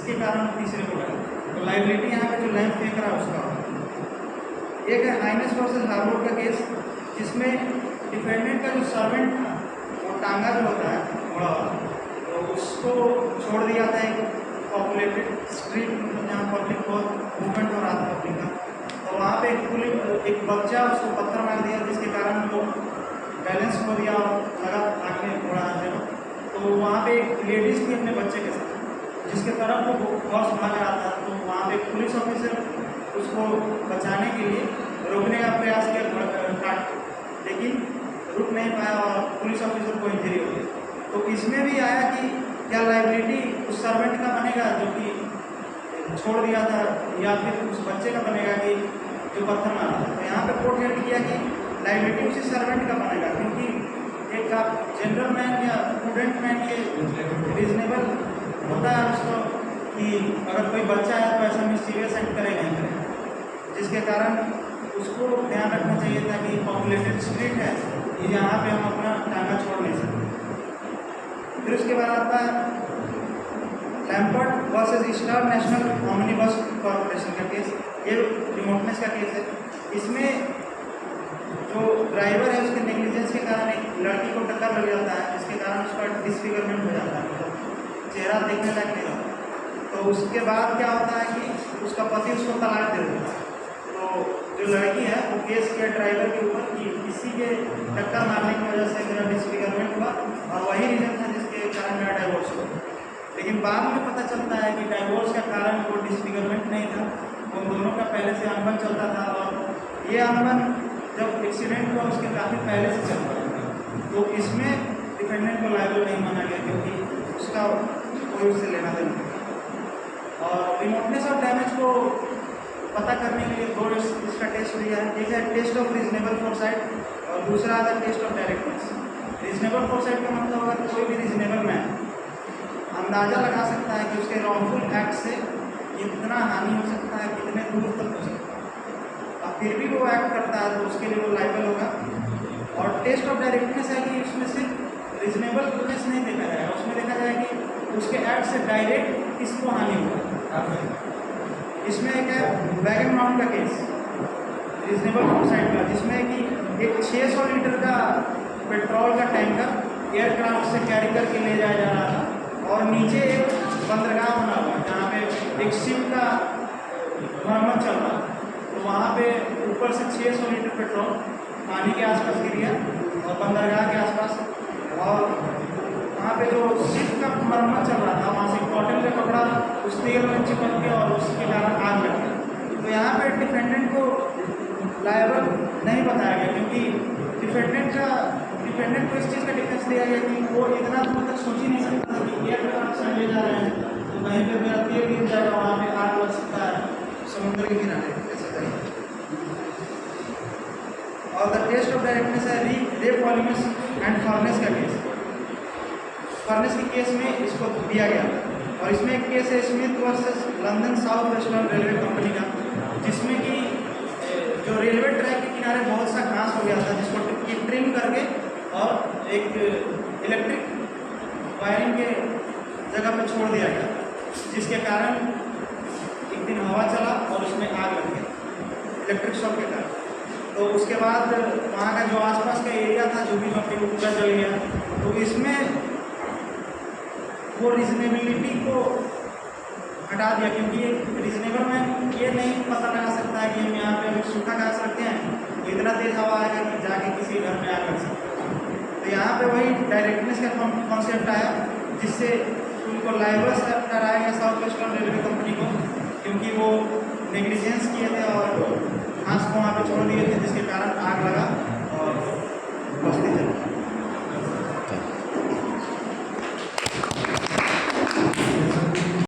जिसके कारण तीसरे को लगा। तो लाइबिलिटी यहाँ पे जो लैंप फेंक रहा है उसका होगा। एक है हाइनेस वर्सेस हार्वर्ड का केस, जिसमें डिफेंडेंट का जो सर्वेंट था वो टांगा जो होता है घोड़ा वाला, तो उसको छोड़ दिया था एक पॉपुलेटेड स्ट्रीट, मतलब जहाँ पब्लिक बहुत मूवमेंट हो रहा था पब्लिक का। तो वहाँ पे एक बच्चा उसको पत्थर मार दिया, जिसके कारण वो बैलेंस खो दिया और लगा आगे घोड़ा आने में। तो वहाँ पे एक लेडीज़ थी अपने बच्चे के साथ, जिसके तरफ वो हॉर्स भाग रहा था। तो वहाँ पे पुलिस ऑफिसर उसको बचाने के लिए रोकने का प्रयास किया, लेकिन रुक नहीं पाया और पुलिस ऑफिसर को इंजरी हो गई। तो इसमें भी आया कि क्या लाइबिलिटी उस सर्वेंट का बनेगा जो कि छोड़ दिया था, या फिर उस बच्चे का बनेगा कि जो पत्थर मारा था। तो यहाँ पे कोर्ट हेल्ड किया कि लाइबिलिटी उसी सर्वेंट का बनेगा, क्योंकि एक आप जनरल मैन या स्टूडेंट मैन ये रीजनेबल होता है उसको कि अगर कोई बच्चा है तो ऐसा मिसचीवियस एक्ट करेगा ही करेगा, जिसके कारण उसको ध्यान रखना चाहिए था कि पॉपुलेटेड स्ट्रीट है, यहाँ पे हम अपना टांगा छोड़ नहीं सकते। फिर उसके बाद आता है Lampert versus Star National Omnibus Corporation का केस। ये रिमोटनेस का केस है। इसमें जो ड्राइवर है उसके नेग्लिजेंस के कारण एक लड़की को टक्कर लग जाता है, जिसके कारण उसका डिसफिगरमेंट हो जाता है, मतलब चेहरा देखने लायक नहीं होता। तो उसके बाद क्या होता है कि उसका पति उसको तलाक दे देता है। तो जो लड़की है वो केस किया ड्राइवर के ऊपर कि किसी के टक्कर मारने की वजह से मेरा डिसफिगरमेंट हुआ और वही रीज़न था जिसके कारण मेरा डाइवोर्स हुआ। लेकिन बाद में पता चलता है कि डाइवोर्स का कारण वो डिसफिगरमेंट नहीं था, उन दोनों का पहले से अनबन चलता था, और ये अनबन जब एक्सीडेंट हुआ उसके काफ़ी पहले से चल रहा था। तो इसमें डिफेंडेंट को लायबल नहीं माना गया, क्योंकि उसका कोई उससे लेना देना नहीं। और रिमोटनेस और डैमेज को पता करने के लिए दो इसका टेस्ट दिया है। एक है टेस्ट ऑफ रीजनेबल फोरसाइट और दूसरा है test of directness. Reasonable foresight का मतलब होगा कि कोई भी रीजनेबल मैन अंदाज़ा लगा सकता है कि उसके रॉन्गफुल एक्ट से कितना हानि हो सकता है, कितने दूर तक हो सकता है, और फिर भी वो एक्ट करता है तो उसके लिए वो लायबल होगा। और टेस्ट ऑफ डायरेक्टनेस है कि उसमें सिर्फ रीजनेबलनेस नहीं देखा जाएगा, उसमें देखा जाएगा कि उसके एक्ट से डायरेक्ट किसको हानि होगा। इसमें एक है वैगन माउंट का केस रीजनेबल फोरसाइट का, जिसमें कि एक 600 लीटर का पेट्रोल का टैंकर एयरक्राफ्ट से कैरी करके ले जाया जा रहा था, और नीचे एक बंदरगाह बना हुआ जहाँ पे एक शिप का मरम्मत चल रहा था। तो वहाँ पे ऊपर से 600 लीटर पेट्रोल पानी के आसपास गिर गया और बंदरगाह के आसपास, और वहाँ पे जो शिप का मरम्मत चल रहा था वहाँ से कॉटन का कपड़ा उस तेल में चिपक गया और उसके कारण आग लग गया। तो यहाँ पे डिफेंडेंट को लायबल नहीं बताया गया, क्योंकि डिफेंडेंट को इस चीज़ का डिफेंस दिया गया कि वो इतना दूर तक सोच ही नहीं सकता कि एयरक्राफ्ट से ले जा रहे हैं तो कहीं पर मेरा तेल गिर जाएगा, वहाँ पे आग लग सकता है समुद्र के किनारे, ऐसा करेंगे। और द टेस्ट ऑफ डायरेक्टनेस है रे पॉलीमर्स एंड फर्नेस का केस। फर्नेस के केस में इसको दिया गया, और इसमें एक केस है Smith versus London south western railway company का, जिसमें कि जो रेलवे ट्रैक के किनारे बहुत सा घास हो गया था, जिसको ट्रिम करके और एक इलेक्ट्रिक वायरिंग के जगह पे छोड़ दिया गया, जिसके कारण एक दिन हवा चला और उसमें आग लग गई इलेक्ट्रिक शॉक के कारण। तो उसके बाद वहाँ का जो आसपास का एरिया था जो भी कंपनी को पूरा जल गया। तो इसमें वो रीजनेबिलिटी को हटा दिया, क्योंकि रीजनेबल मैन ये नहीं पता लगा सकता है कि हम यहाँ पे अगर सूखा घास रखते हैं तो इतना तेज हवा आएगा कि जाके किसी घर में आग लग सकता है। तो यहाँ पे वही डायरेक्टनेस का कॉन्सेप्ट आया, जिससे उनको लायबल कराया गया साउथ वेस्टर्न रेलवे कंपनी को, क्योंकि वो नेग्लिजेंस किए थे और घास को वहाँ पे छोड़ दिए थे, जिसके कारण आग लगा